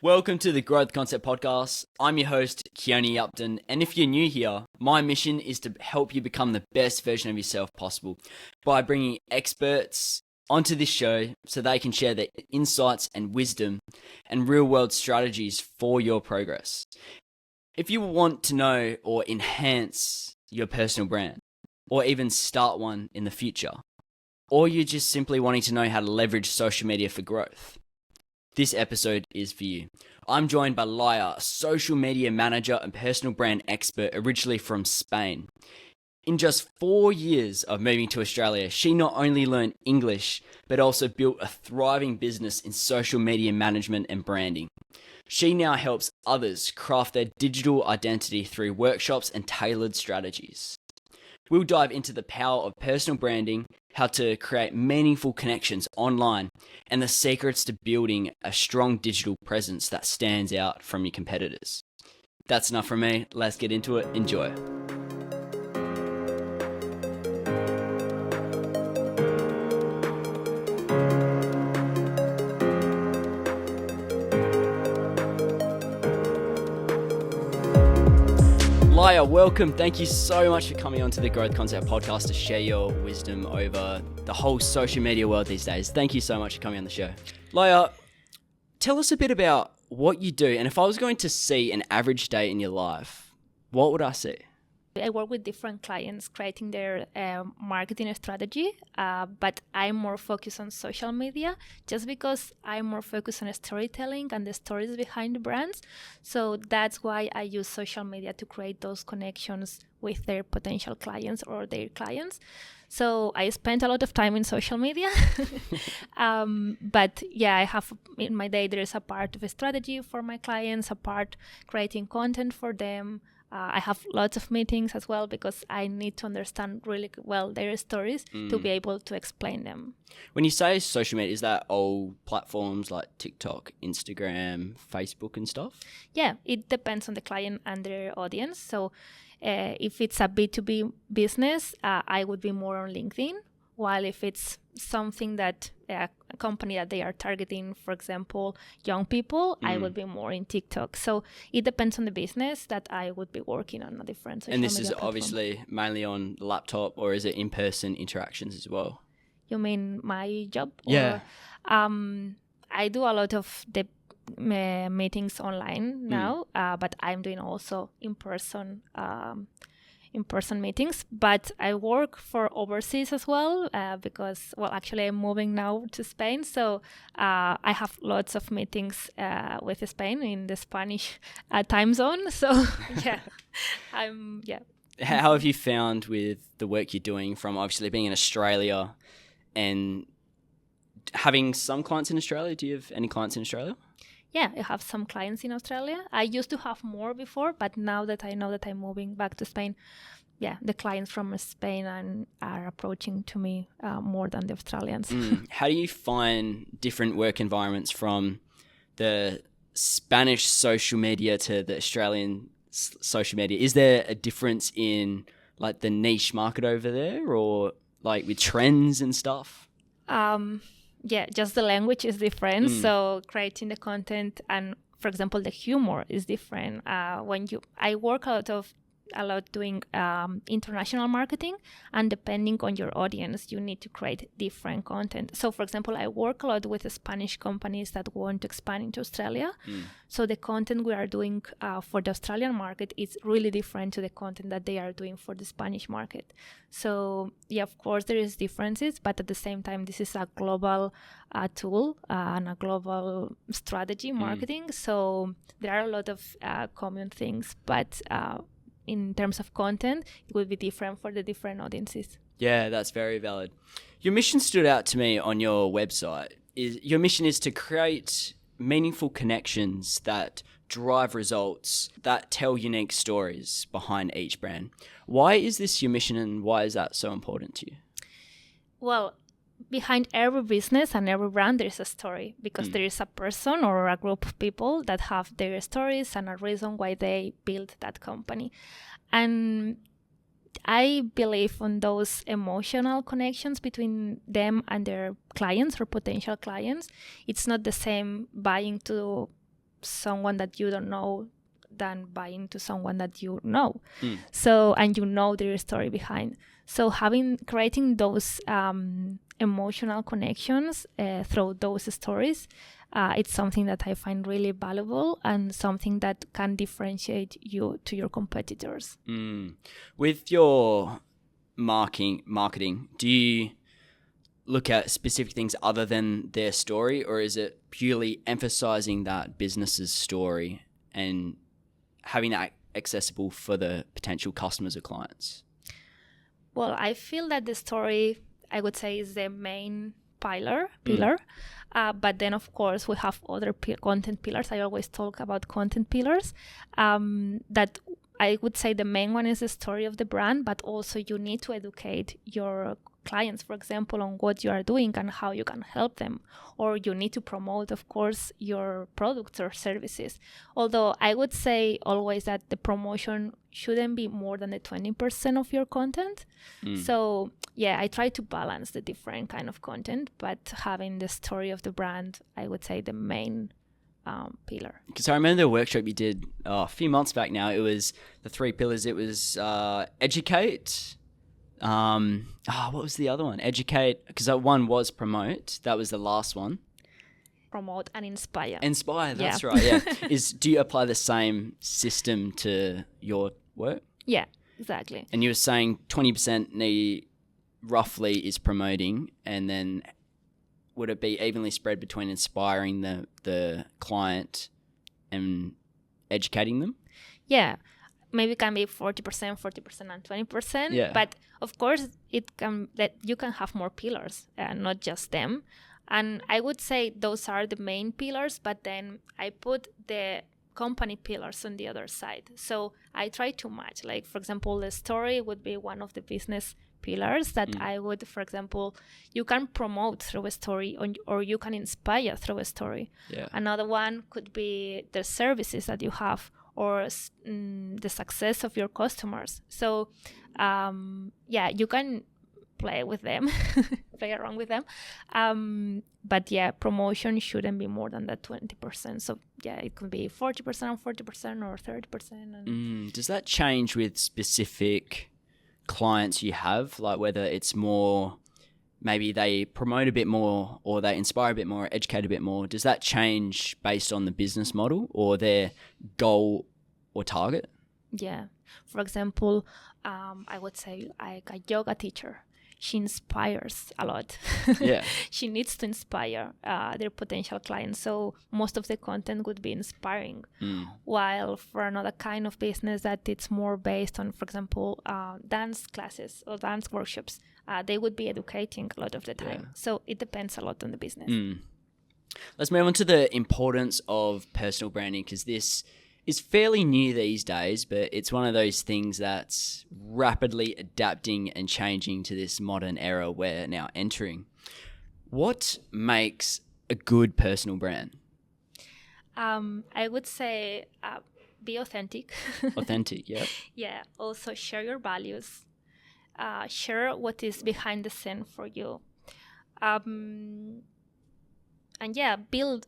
Welcome to the Growth Concept Podcast. I'm your host, Keone Upton, and if you're new here, my mission is to help you become the best version of yourself possible by bringing experts onto this show so they can share their insights and wisdom and real-world strategies for your progress. If you want to know or enhance your personal brand, or even start one in the future, or you're just simply wanting to know how to leverage social media for growth, this episode is for you. I'm joined by Laia, a social media manager and personal brand expert originally from Spain. In just 4 years of moving to Australia, she not only learned English, but also built a thriving business in social media management and branding. She now helps others craft their digital identity through workshops and tailored strategies. We'll dive into the power of personal branding, how to create meaningful connections online, and the secrets to building a strong digital presence that stands out from your competitors. That's enough from me. Let's get into it. Enjoy. Laia, welcome. Thank you so much for coming onto the Growth Concept Podcast to share your wisdom over the whole social media world these days. Thank you so much for coming on the show. Laia, tell us a bit about what you do, and if I was going to see an average day in your life, what would I see? I work with different clients creating their marketing strategy, but I'm more focused on social media just because I'm more focused on storytelling and the stories behind the brands. So that's why I use social media to create those connections with their potential clients or their clients. So I spent a lot of time in social media, but yeah, I have in my day, there is a part of a strategy for my clients, a part creating content for them. I have lots of meetings as well because I need to understand really well their stories to be able to explain them. When you say social media, is that all platforms like TikTok, Instagram, Facebook and stuff? Yeah, it depends on the client and their audience. So if it's a B2B business, I would be more on LinkedIn. While if it's something that a company that they are targeting, for example, young people, I would be more in TikTok. So it depends on the business that I would be working on a different social media And this is platform. obviously mainly on laptop, or is it in-person interactions as well? You mean my job? Yeah. I do a lot of the meetings online now, but I'm doing also in-person meetings, but I work for overseas as well because, well, actually I'm moving now to Spain. So I have lots of meetings with Spain in the Spanish time zone. So yeah, How have you found with the work you're doing from obviously being in Australia and having some clients in Australia? Do you have any clients in Australia? Yeah, I have some clients in Australia. I used to have more before, but now that I know that I'm moving back to Spain, yeah, the clients from Spain are approaching to me more than the Australians. How do you find different work environments from the Spanish social media to the Australian social media? Is there a difference in like the niche market over there, or like with trends and stuff? Yeah, just the language is different. So creating the content and, for example, the humor is different. I work a lot doing international marketing, and depending on your audience, you need to create different content. So, for example, I work a lot with Spanish companies that want to expand into Australia. So the content we are doing for the Australian market is really different to the content that they are doing for the Spanish market. So, yeah, of course, there is differences, but at the same time, this is a global tool and a global strategy marketing. So there are a lot of common things, but in terms of content, it will be different for the different audiences. Yeah, that's very valid. Your mission stood out to me on your website. Your mission is to create meaningful connections that drive results, that tell unique stories behind each brand. Why is this your mission, and why is that so important to you? Well, behind every business and every brand, there is a story, because there is a person or a group of people that have their stories and a reason why they built that company. And I believe on those emotional connections between them and their clients or potential clients. It's not the same buying to someone that you don't know than buying to someone that you know. So, and you know their story behind. So creating those emotional connections through those stories, it's something that I find really valuable and something that can differentiate you to your competitors. With your marketing, do you look at specific things other than their story, or is it purely emphasizing that business's story and having that accessible for the potential customers or clients? Well, I feel that the story, I would say, is the main pillar. But then, of course, we have other content pillars. I always talk about content pillars. That I would say the main one is the story of the brand, but also you need to educate your clients, for example, on what you are doing and how you can help them. Or you need to promote, of course, your products or services. Although I would say always that the promotion shouldn't be more than the 20% of your content. So yeah, I try to balance the different kind of content, but having the story of the brand, I would say the main pillar. Because I remember the workshop you did a few months back now. It was the 3 pillars. It was educate. What was the other one? Educate, because one was promote. That was the last one. Promote and inspire. Inspire, that's right, yeah. Do you apply the same system to your work? Yeah, exactly. And you were saying 20% roughly is promoting, and then would it be evenly spread between inspiring the client and educating them? Yeah. Maybe it can be 40%, and 20%. Yeah. But of course, that you can have more pillars, not just them. And I would say those are the main pillars, but then I put the company pillars on the other side. So I try to match. Like, for example, the story would be one of the business pillars that I would, for example, you can promote through a story or you can inspire through a story. Yeah. Another one could be the services that you have, or the success of your customers. So, you can play with them, play around with them. But yeah, promotion shouldn't be more than that 20%. So yeah, it could be 40%, or 30%. Does that change with specific clients you have? Like whether it's more, maybe they promote a bit more or they inspire a bit more, educate a bit more. Does that change based on the business model or their goal or target? Yeah. For example, I would say like a yoga teacher. She inspires a lot. Yeah. She needs to inspire their potential clients. So most of the content would be inspiring. While for another kind of business that it's more based on, for example, dance classes or dance workshops, they would be educating a lot of the time. Yeah. So it depends a lot on the business. Let's move on to the importance of personal branding, because this is fairly new these days, but it's one of those things that's rapidly adapting and changing to this modern era we're now entering. What makes a good personal brand? I would say be authentic. Authentic, yeah. Yeah. Also share your values. Share what is behind the scene for you. And yeah, build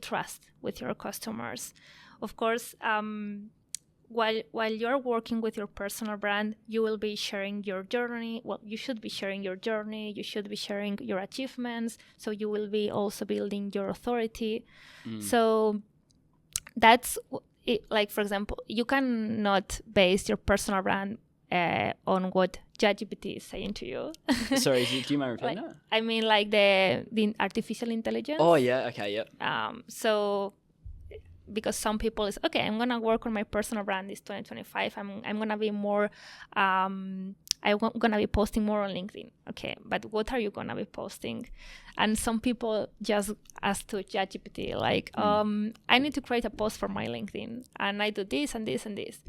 trust with your customers. Of course, while you're working with your personal brand, you will be sharing your journey. Well, you should be sharing your journey. You should be sharing your achievements. So you will be also building your authority. So that's it. Like, for example, you cannot base your personal brand on what ChatGPT is saying to you. Sorry, do you mind repeating that? I mean, like the artificial intelligence. Oh yeah, okay, yep. So because some people is okay, I'm gonna work on my personal brand this 2025. I'm gonna be more. I'm gonna be posting more on LinkedIn. Okay, but what are you gonna be posting? And some people just ask to ChatGPT like, I need to create a post for my LinkedIn, and I do this and this and this.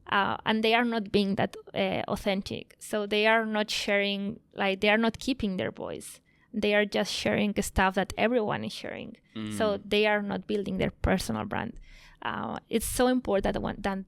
And they are not being that authentic. So they are not sharing, like they are not keeping their voice. They are just sharing stuff that everyone is sharing. So they are not building their personal brand. It's so important that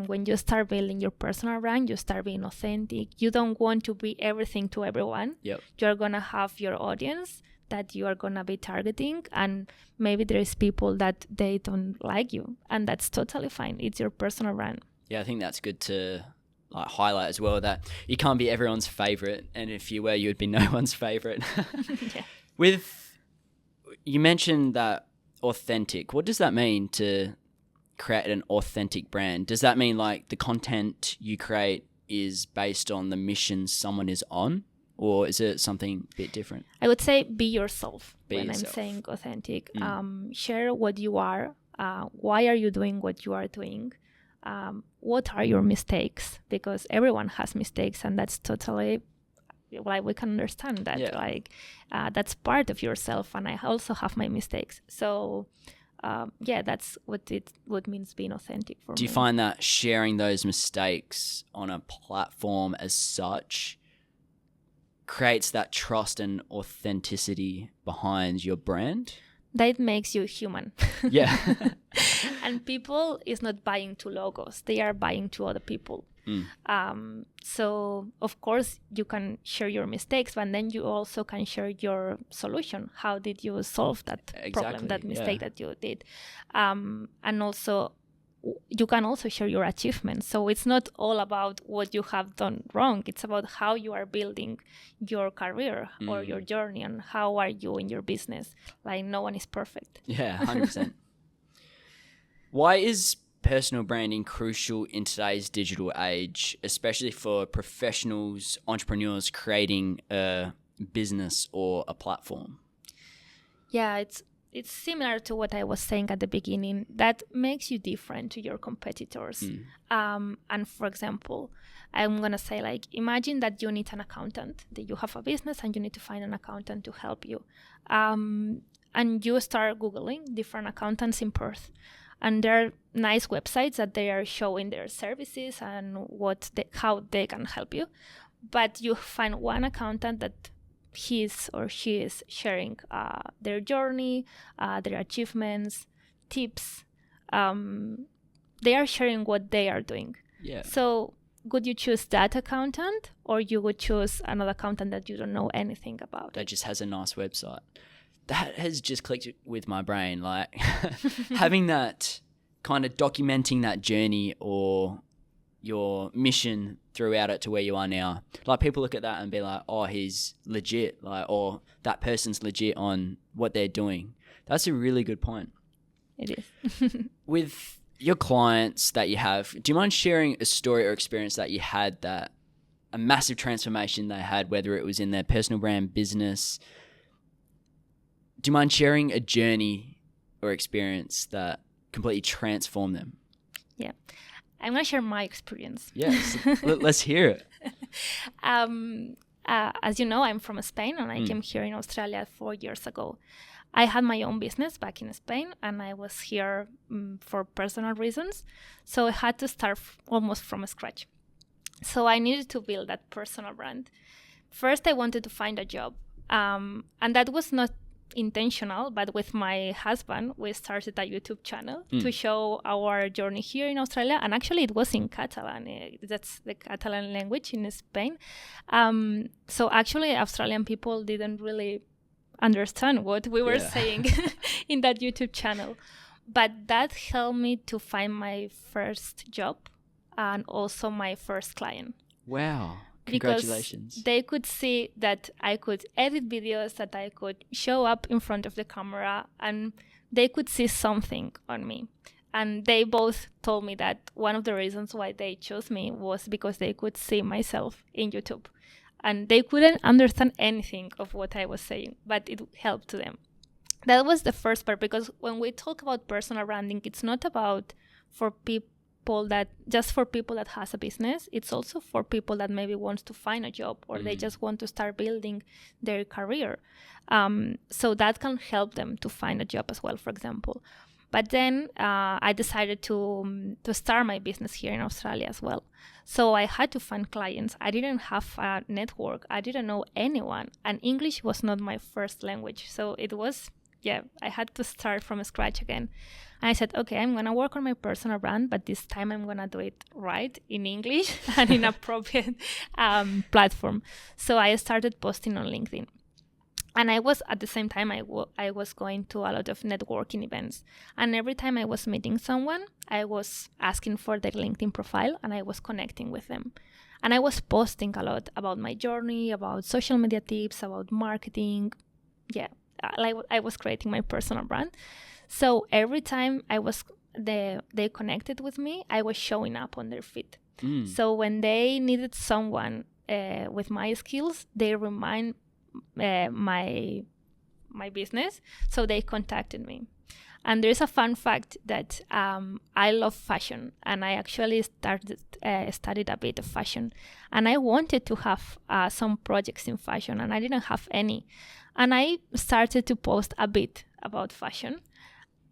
when you start building your personal brand, you start being authentic. You don't want to be everything to everyone. Yep. You're going to have your audience that you are going to be targeting, and maybe there is people that they don't like you, and that's totally fine. It's your personal brand. Yeah, I think that's good to highlight as well, that you can't be everyone's favorite, and if you were, you would be no one's favorite. Yeah. You mentioned that authentic. What does that mean to create an authentic brand? Does that mean like the content you create is based on the mission someone is on, or is it something a bit different? I would say be yourself. I'm saying authentic. Share what you are. Why are you doing what you are doing? What are your mistakes? Because everyone has mistakes, and that's totally, like, we can understand that. Yeah. That's part of yourself, and I also have my mistakes. So that's what means being authentic for me. Do you find that sharing those mistakes on a platform as such creates that trust and authenticity behind your brand? That makes you human. Yeah. And people is not buying to logos. They are buying to other people. So, of course, you can share your mistakes, but then you also can share your solution. How did you solve that problem, that mistake that you did? And also, you can also share your achievements. So it's not all about what you have done wrong. It's about how you are building your career or your journey, and how are you in your business. Like, no one is perfect. Yeah, 100%. Why is personal branding crucial in today's digital age, especially for professionals, entrepreneurs creating a business or a platform? Yeah, it's similar to what I was saying at the beginning. That makes you different to your competitors. And for example, I'm going to say, like, imagine that you need an accountant, that you have a business and you need to find an accountant to help you. And you start Googling different accountants in Perth. And there are nice websites that they are showing their services and how they can help you. But you find one accountant that he or she is sharing their journey, their achievements, tips. They are sharing what they are doing. Yeah. So would you choose that accountant, or you would choose another accountant that you don't know anything about? That just has a nice website. That has just clicked with my brain. Like, having that kind of documenting that journey or your mission throughout it to where you are now. Like, people look at that and be like, oh, he's legit, like, or that person's legit on what they're doing. That's a really good point. It is. With your clients that you have, do you mind sharing a story or experience that you had, that a massive transformation they had, whether it was in their personal brand, business? Do you mind sharing a journey or experience that completely transformed them? Yeah. I'm going to share my experience. Yes, let's hear it. As you know, I'm from Spain, and I came here in Australia 4 years ago. I had my own business back in Spain, and I was here for personal reasons. So I had to start almost from scratch. So I needed to build that personal brand. First, I wanted to find a job. And that was not intentional, but with my husband, we started a YouTube channel to show our journey here in Australia. And actually, it was in Catalan. That's the Catalan language in Spain. So actually, Australian people didn't really understand what we were saying in that YouTube channel. But that helped me to find my first job and also my first client. Wow. Congratulations. Because they could see that I could edit videos, that I could show up in front of the camera, and they could see something on me. And they both told me that one of the reasons why they chose me was because they could see myself in YouTube. And they couldn't understand anything of what I was saying, but it helped to them. That was the first part, because when we talk about personal branding, it's not about for people that has a business. It's also for people that maybe wants to find a job, or they just want to start building their career. So that can help them to find a job as well, for example. But then I decided to start my business here in Australia as well. So I had to find clients. I didn't have a network. I didn't know anyone. And English was not my first language. So it was, I had to start from scratch again. And I said, okay, I'm going to work on my personal brand, but this time I'm going to do it right in English and in appropriate platform. So I started posting on LinkedIn. And I was, at the same time, I was going to a lot of networking events. And every time I was meeting someone, I was asking for their LinkedIn profile and I was connecting with them. And I was posting a lot about my journey, about social media tips, about marketing. Yeah, like I was creating my personal brand. So every time they connected with me, I was showing up on their feed. So when they needed someone with my skills, they remind my business, so they contacted me. And there's a fun fact that I love fashion, and I actually studied a bit of fashion, and I wanted to have some projects in fashion, and I didn't have any, and I started to post a bit about fashion.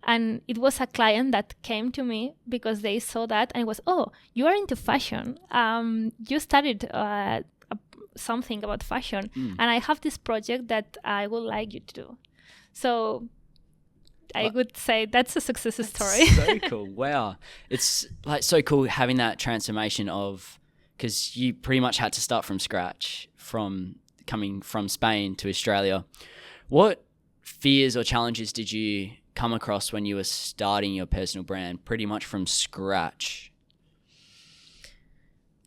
And it was a client that came to me because they saw that and it was, oh, you are into fashion. You studied something about fashion, and I have this project that I would like you to do. So I would say that's a success story. So cool. Wow. It's like so cool having that transformation of, because you pretty much had to start from scratch from coming from Spain to Australia. What fears or challenges did you come across when you were starting your personal brand pretty much from scratch?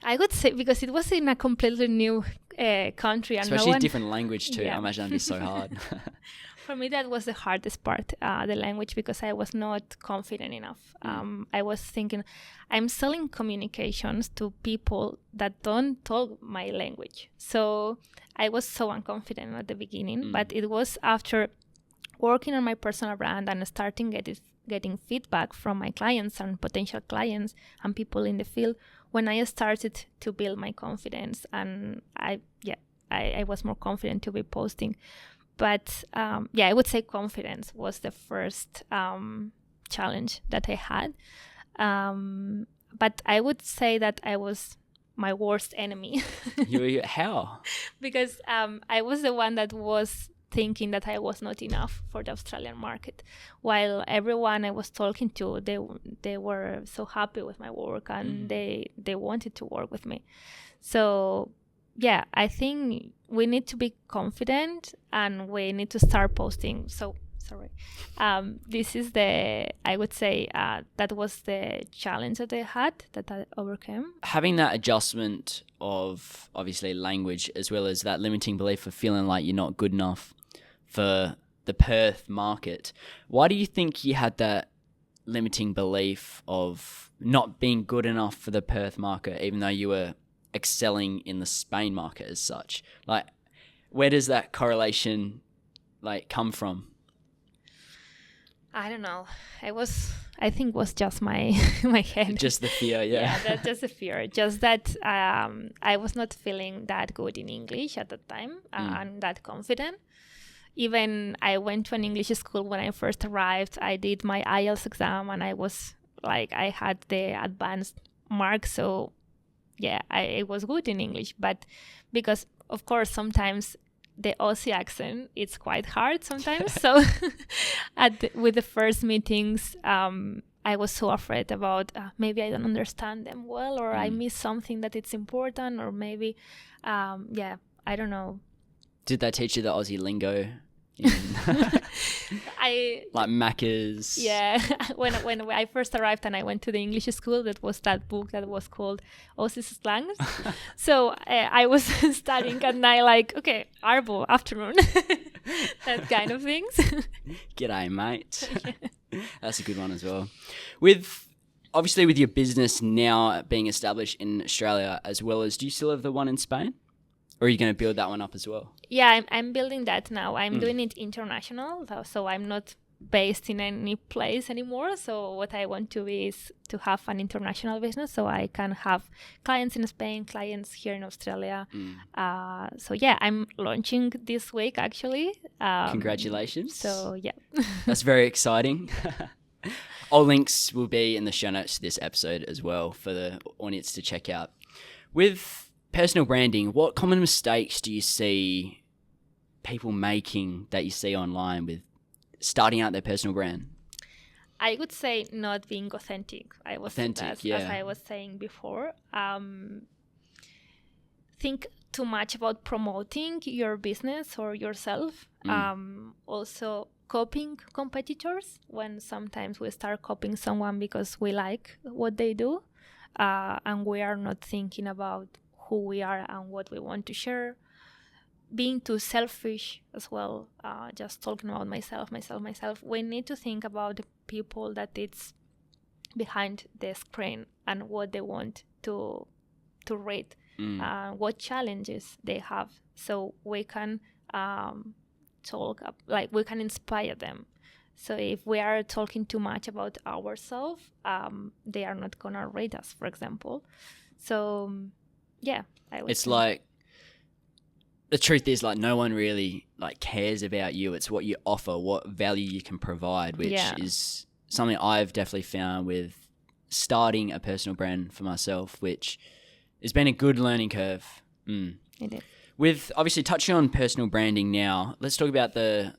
I would say because it was in a completely new country. And especially different language too. Yeah. I imagine that'd be so hard. For me, that was the hardest part, the language, because I was not confident enough. I was thinking, I'm selling communications to people that don't talk my language. So I was so unconfident at the beginning, but it was after working on my personal brand and starting getting feedback from my clients and potential clients and people in the field when I started to build my confidence, and I was more confident to be posting. But I would say confidence was the first challenge that I had. But I would say that I was my worst enemy. How? Because I was the one that was thinking that I was not enough for the Australian market, while everyone I was talking to, they were so happy with my work and they wanted to work with me. So I think we need to be confident and we need to start posting. So sorry, this is I would say that was the challenge that I had, that I overcame. Having that adjustment of obviously language, as well as that limiting belief of feeling like you're not good enough for the Perth market. Why do you think you had that limiting belief of not being good enough for the Perth market, even though you were excelling in the Spain market as such? Like, where does that correlation come from? I don't know. I think it was just my head. Just the fear, yeah. Yeah, that's just the fear. Just that I was not feeling that good in English at the time and that confident. Even I went to an English school when I first arrived. I did my IELTS exam and I was I had the advanced mark. So I was good in English. But because, of course, sometimes the Aussie accent, it's quite hard sometimes. So with the first meetings, I was so afraid about maybe I don't understand them well, or I miss something that it's important, or maybe, I don't know. Did they teach you the Aussie lingo? Like Macca's? Yeah, when I first arrived and I went to the English school, that was that book that was called Aussie Slangs. So I was studying at night, okay, Arvo, afternoon, that kind of things. G'day, mate. Yeah. That's a good one as well. Obviously with your business now being established in Australia as well as, do you still have the one in Spain? Or are you going to build that one up as well? Yeah, I'm building that now. I'm doing it international, so I'm not based in any place anymore. So what I want to be is to have an international business, so I can have clients in Spain, clients here in Australia. I'm launching this week actually. Congratulations. So That's very exciting. All links will be in the show notes to this episode as well for the audience to check out. With personal branding, what common mistakes do you see people making that you see online with starting out their personal brand? I would say not being authentic. As I was saying before. Think too much about promoting your business or yourself. Also copying competitors, when sometimes we start copying someone because we like what they do, and we are not thinking about who we are and what we want to share. Being too selfish as well, just talking about myself. We need to think about the people that it's behind the screen and what they want to read, what challenges they have, so we can we can inspire them. So if we are talking too much about ourselves, they are not gonna read us, for example. So yeah, it's say. Like, the truth is, like, no one really like cares about you. It's what you offer, what value you can provide, which is something I've definitely found with starting a personal brand for myself, which has been a good learning curve. It is. With obviously touching on personal branding now, let's talk about the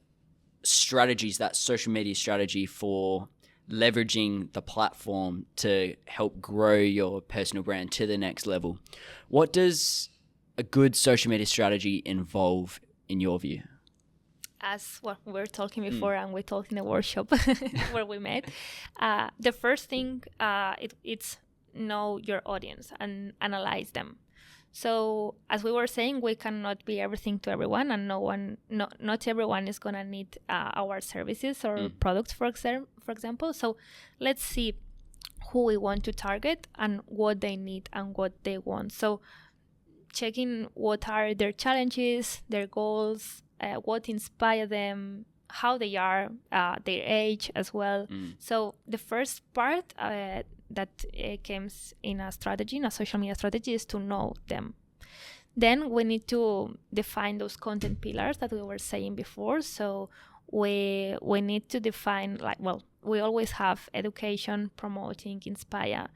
strategies, that social media strategy for leveraging the platform to help grow your personal brand to the next level. What does a good social media strategy involve in your view? As what we were talking before, and we talked in the workshop where we met, the first thing, it's know your audience and analyze them. So as we were saying, we cannot be everything to everyone, and not everyone is gonna need our services or products, for example. So let's see who we want to target and what they need and what they want. So checking what are their challenges, their goals, what inspire them, how they are, their age as well. So the first part that comes in a strategy, in a social media strategy, is to know them. Then we need to define those content pillars that we were saying before. So we need to define, we always have education, promoting, inspire,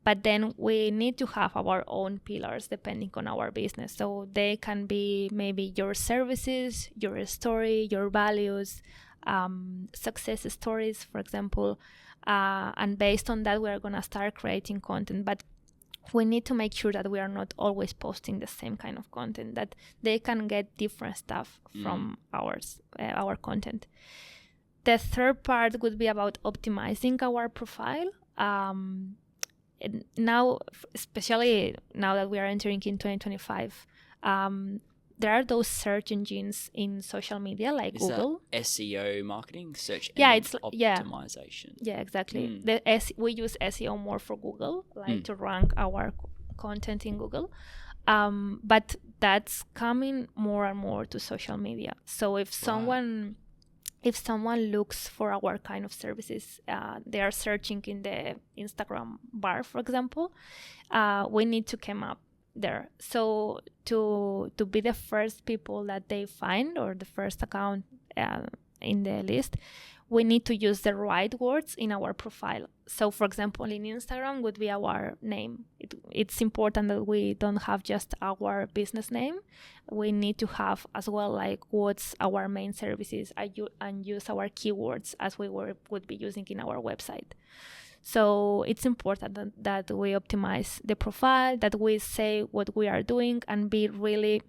but then we need to have our own pillars depending on our business. So they can be maybe your services, your story, your values, success stories, for example. And based on that, we are going to start creating content. But we need to make sure that we are not always posting the same kind of content, that they can get different stuff from our content. The third part would be about optimizing our profile. Now, especially now that we are entering in 2025, there are those search engines in social media like Google. That SEO marketing, search engine optimization. Yeah, exactly. We use SEO more for Google, to rank our content in Google. But that's coming more and more to social media. So if someone looks for our kind of services, they are searching in the Instagram bar, for example, we need to come up there. So to be the first people that they find, or the first account in the list, we need to use the right words in our profile. So for example, in Instagram would be our name. It's important that we don't have just our business name. We need to have as well what's our main services, and use our keywords as we would be using in our website. So it's important that we optimize the profile, that we say what we are doing and be really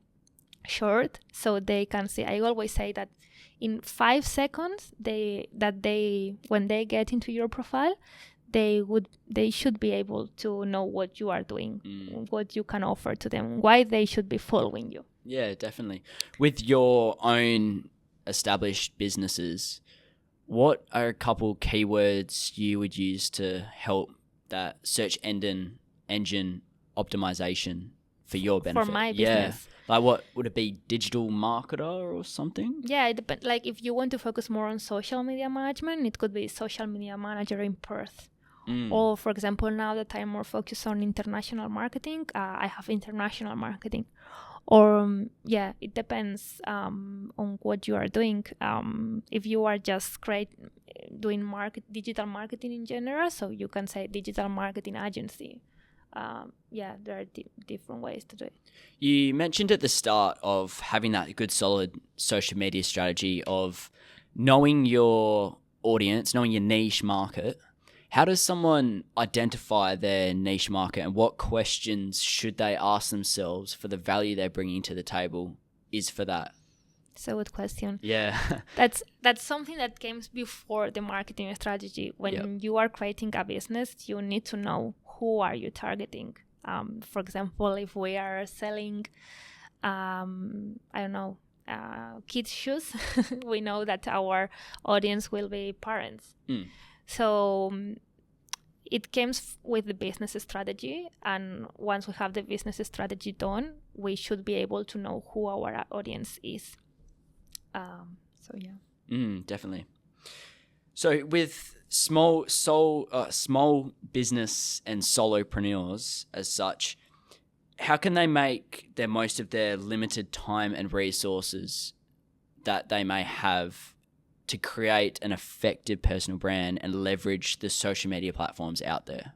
short so they can see. I always say that in 5 seconds, when they get into your profile, they should be able to know what you are doing, what you can offer to them, why they should be following you. Yeah, definitely. With your own established businesses, what are a couple keywords you would use to help that search engine optimization for your benefit? For my business. Yeah. What would it be? Digital marketer or something? Yeah, it depends. If you want to focus more on social media management, it could be social media manager in Perth. Or for example, now that I'm more focused on international marketing, I have international marketing. Or it depends on what you are doing. If you are just doing digital marketing in general, so you can say digital marketing agency. There are different ways to do it. You mentioned at the start of having that good solid social media strategy of knowing your audience, knowing your niche market. How does someone identify their niche market, and what questions should they ask themselves for the value they're bringing to the table is for that? So good question. Yeah. That's something that comes before the marketing strategy. When you are creating a business, you need to know who are you targeting. For example, if we are selling, I don't know, kids shoes, we know that our audience will be parents. So it comes with the business strategy, and once we have the business strategy done, we should be able to know who our audience is. So yeah. Definitely. So with small business and solopreneurs as such, how can they make the most of their limited time and resources that they may have to create an effective personal brand and leverage the social media platforms out there?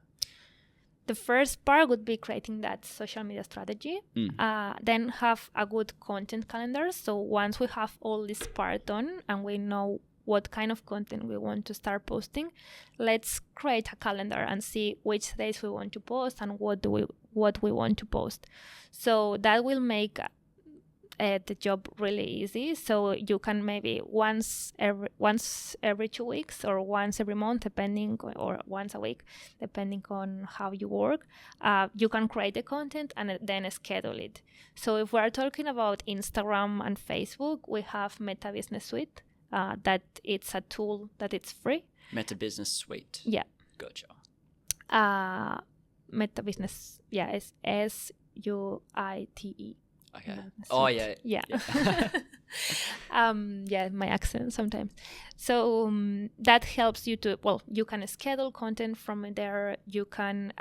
The first part would be creating that social media strategy. Then have a good content calendar. So once we have all this part done and we know what kind of content we want to start posting, let's create a calendar and see which days we want to post and what we want to post. So that will make the job really easy. So you can maybe once every 2 weeks or once every month, or once a week, depending on how you work, you can create the content and then schedule it. So if we're talking about Instagram and Facebook, we have Meta Business Suite. That it's a tool that it's free. Meta Business Suite. Yeah. Gotcha. Meta Business, it's SUITE. Okay. Oh yeah. Yeah. My accent sometimes. So that helps you you can schedule content from there. You can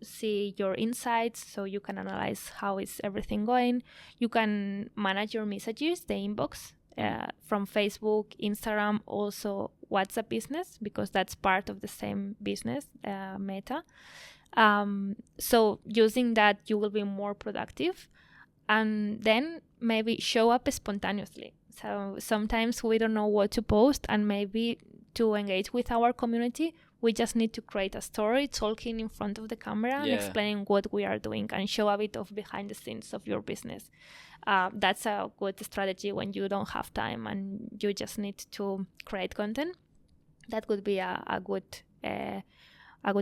see your insights, so you can analyze how is everything going. You can manage your messages, the inbox from Facebook, Instagram, also WhatsApp Business, because that's part of the same business, Meta. So using that, you will be more productive. And then maybe show up spontaneously. So sometimes we don't know what to post, and maybe to engage with our community, we just need to create a story talking in front of the camera and explaining what we are doing and show a bit of behind the scenes of your business. That's a good strategy when you don't have time and you just need to create content. That could be a good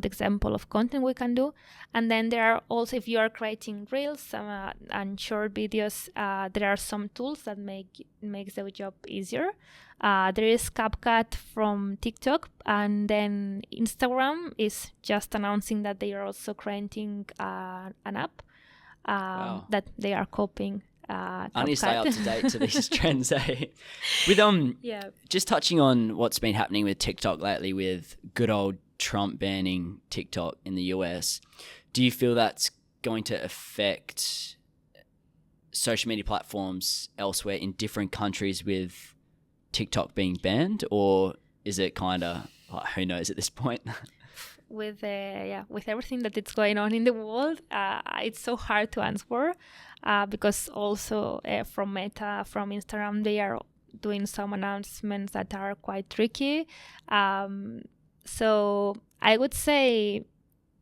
example of content we can do. And then there are also, if you are creating reels and short videos, there are some tools that makes the job easier. There is CapCut from TikTok, and then Instagram is just announcing that they are also creating an app that they are copying. I need to stay up to date to these trends, eh? With just touching on what's been happening with TikTok lately, with good old Trump banning TikTok in the US, do you feel that's going to affect social media platforms elsewhere in different countries with TikTok being banned, or is it kind of who knows at this point? With everything that is going on in the world, it's so hard to answer because also from Meta, from Instagram, they are doing some announcements that are quite tricky. So I would say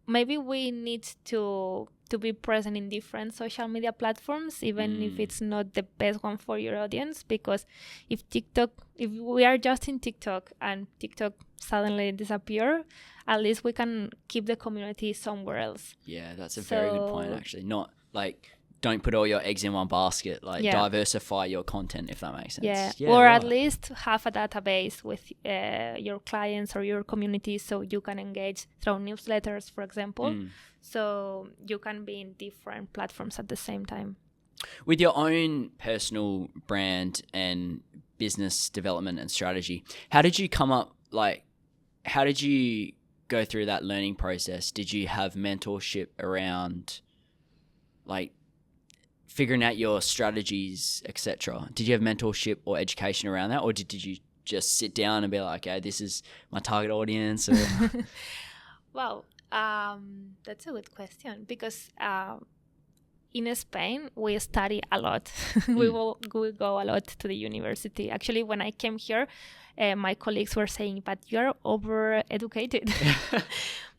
maybe we need to be present in different social media platforms, even if it's not the best one for your audience. Because if we are just in TikTok and TikTok suddenly disappear, at least we can keep the community somewhere else. Yeah, that's a very good point, actually. Not like, don't put all your eggs in one basket, diversify your content, if that makes sense. Or at least have a database with your clients or your community, so you can engage through newsletters, for example. So you can be in different platforms at the same time. With your own personal brand and business development and strategy, how did you go through that learning process? Did you have mentorship around figuring out your strategies, etc.? Did you have mentorship or education around that, or did you just sit down and be like, okay, this is my target audience? Or... Wow, that's a good question, because in Spain, we study a lot. We go a lot to the university. Actually, when I came here, my colleagues were saying, but you're over-educated.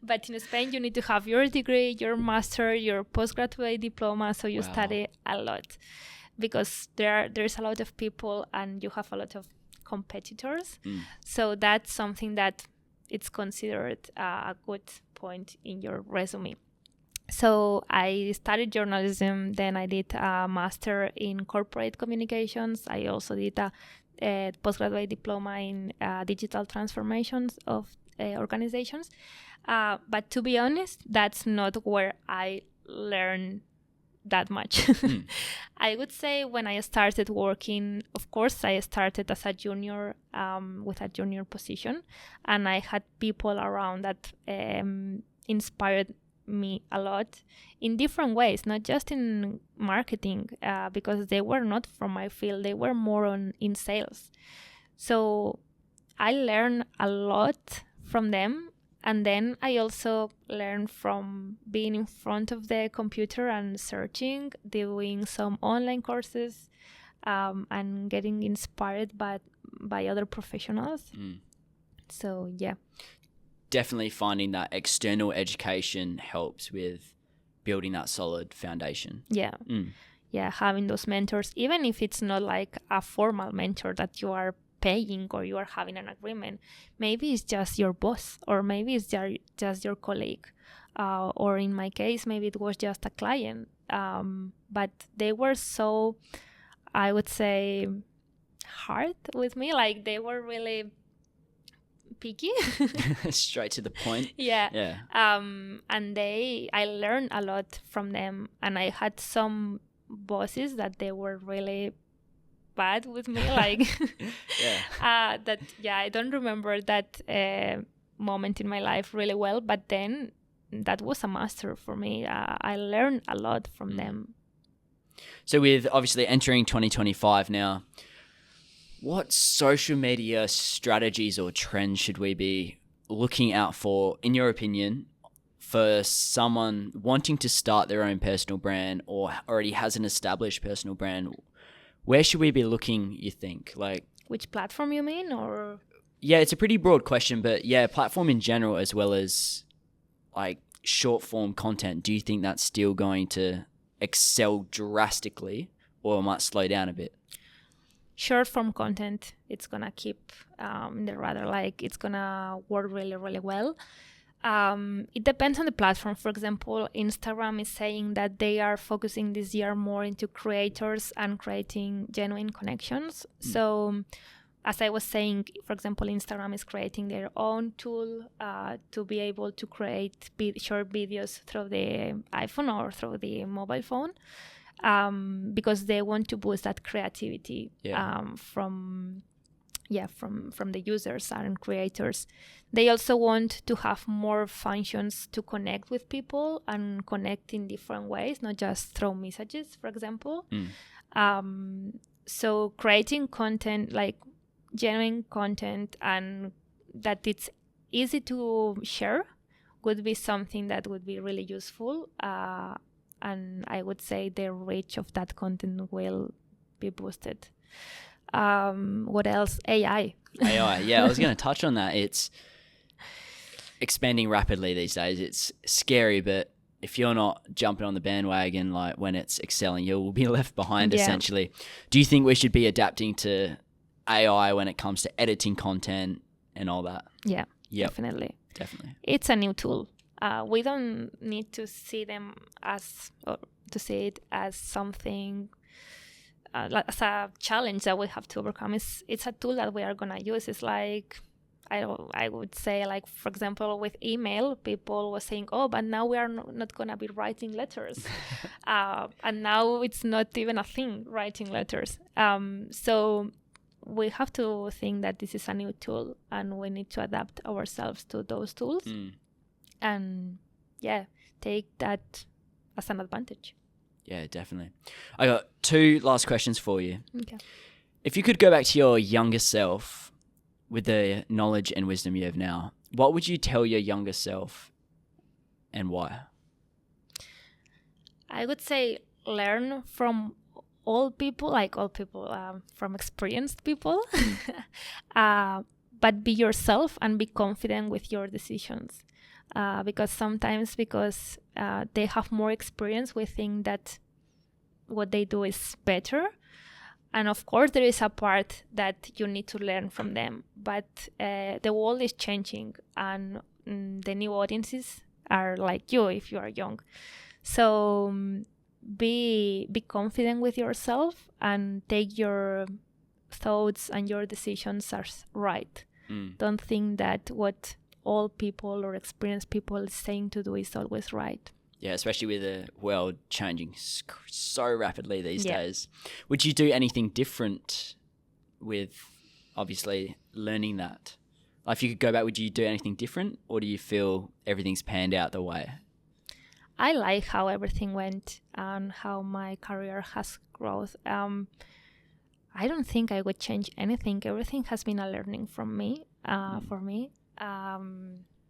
But in Spain, you need to have your degree, your master, your postgraduate diploma. So you study a lot because there's a lot of people and you have a lot of competitors. So that's something that it's considered a good point in your resume. So I studied journalism, then I did a master in corporate communications. I also did a postgraduate diploma in digital transformations of organizations. But to be honest, that's not where I learned that much. I would say when I started working, of course, I started as a junior with a junior position, and I had people around that inspired me a lot in different ways, not just in marketing, because they were not from my field, they were more in sales. So I learned a lot from them. And then I also learned from being in front of the computer and searching, doing some online courses, and getting inspired by other professionals. So, yeah. Definitely finding that external education helps with building that solid foundation. Yeah. Yeah, having those mentors, even if it's not like a formal mentor that you are paying or you are having an agreement, maybe it's just your boss, or maybe it's just your colleague, or in my case maybe it was just a client, but they were so, I would say, hard with me. Like they were really picky. Straight to the point. Yeah. And I learned a lot from them, and I had some bosses that they were really bad with me, like I don't remember that moment in my life really well, but then that was a master for me. I learned a lot from them. So with obviously entering 2025 now, what social media strategies or trends should we be looking out for, in your opinion, for someone wanting to start their own personal brand or already has an established personal brand? Where should we be looking, you think? Like, which platform you mean? Or yeah, it's a pretty broad question, but yeah, platform in general as well as like short form content. Do you think that's still going to excel drastically or might slow down a bit? Short form content, it's gonna keep in the radar, like it's gonna work really, really well. It depends on the platform. For example, Instagram is saying that they are focusing this year more into creators and creating genuine connections. So as I was saying, for example, Instagram is creating their own tool to be able to create short videos through the iPhone or through the mobile phone, because they want to boost that creativity from the users and creators. They also want to have more functions to connect with people and connect in different ways, not just through messages, for example. So creating content, like genuine content, and that it's easy to share would be something that would be really useful. And I would say the reach of that content will be boosted. What else? AI. Yeah, I was going to touch on that. It's expanding rapidly these days. It's scary, but if you're not jumping on the bandwagon, like when it's excelling, you will be left behind essentially. Do you think we should be adapting to AI when it comes to editing content and all that? Yeah, definitely. It's a new tool. We don't need to see them to see it as something as a challenge that we have to overcome. It's a tool that we are gonna use. It's like I would say, like, for example, with email, people were saying, oh, but now we are not gonna be writing letters, and now it's not even a thing, writing letters. So we have to think that this is a new tool, and we need to adapt ourselves to those tools, and take that as an advantage. Yeah, definitely. I got 2 last questions for you. Okay. If you could go back to your younger self with the knowledge and wisdom you have now, what would you tell your younger self and why? I would say learn from all people, from experienced people, but be yourself and be confident with your decisions. Because sometimes, they have more experience, we think that what they do is better. And of course, there is a part that you need to learn from them. But the world is changing, and the new audiences are like you if you are young. So be confident with yourself and take your thoughts and your decisions as right. Don't think that what all people or experienced people is saying to do is always right. Yeah, especially with the world changing so rapidly these days. Would you do anything different with, obviously, learning that? Like, if you could go back, would you do anything different, or do you feel everything's panned out the way? I like how everything went and how my career has grown. I don't think I would change anything. Everything has been a learning from me, for me.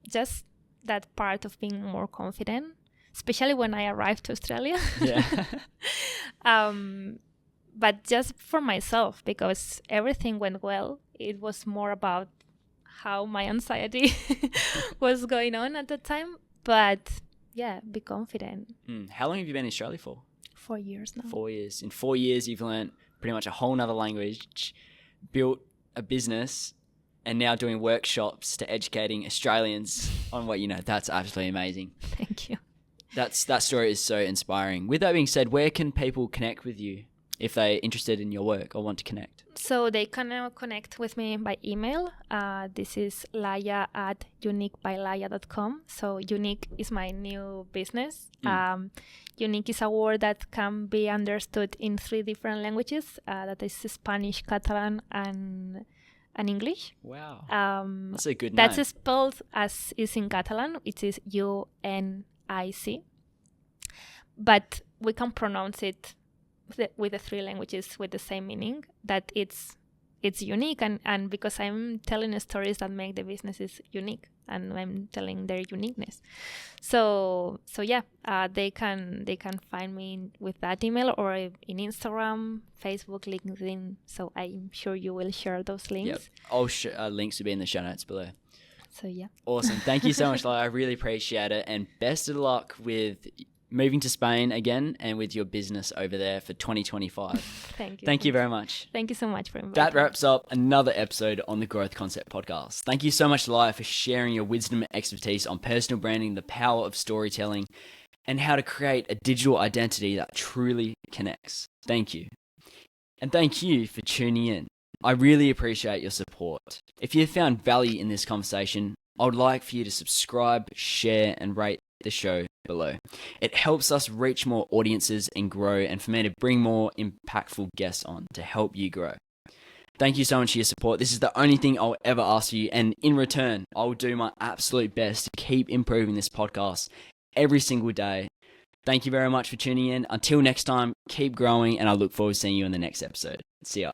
Just that part of being more confident, especially when I arrived to Australia. Yeah. But just for myself, because everything went well. It was more about how my anxiety was going on at the time. But yeah, be confident. How long have you been in Australia for? 4 years now. 4 years. In 4 years, you've learned pretty much a whole nother language, built a business, and now doing workshops to educating Australians on what you know. That's absolutely amazing. Thank you. That story is so inspiring. With that being said, where can people connect with you if they're interested in your work or want to connect? So they can connect with me by email. This is laia@uniquebylaia.com. So unique is my new business. Unique is a word that can be understood in 3 different languages. That is Spanish, Catalan, and English. Wow. That's a good name. That's spelled as is in Catalan. It is UNIC. But we can pronounce it with the 3 languages with the same meaning, that it's unique, and because I'm telling stories that make the businesses unique, and I'm telling their uniqueness. So yeah, they can find me with that email or in Instagram, Facebook, LinkedIn. So I'm sure you will share those links. Yep. All links will be in the show notes below. So yeah. Awesome. Thank you so much, Laia. I really appreciate it. And best of luck with moving to Spain again and with your business over there for 2025. Thank you. Thank you very much. Thank you so much for inviting me. That wraps up another episode on the Growth Concept podcast. Thank you so much, Laia, for sharing your wisdom and expertise on personal branding, the power of storytelling, and how to create a digital identity that truly connects. Thank you. And thank you for tuning in. I really appreciate your support. If you found value in this conversation, I would like for you to subscribe, share, and rate the show below. It helps us reach more audiences and grow, and for me to bring more impactful guests on to help you grow. Thank you so much for your support. This is the only thing I'll ever ask you, and in return, I will do my absolute best to keep improving this podcast every single day. Thank you very much for tuning in. Until next time, keep growing, and I look forward to seeing you in the next episode. See ya.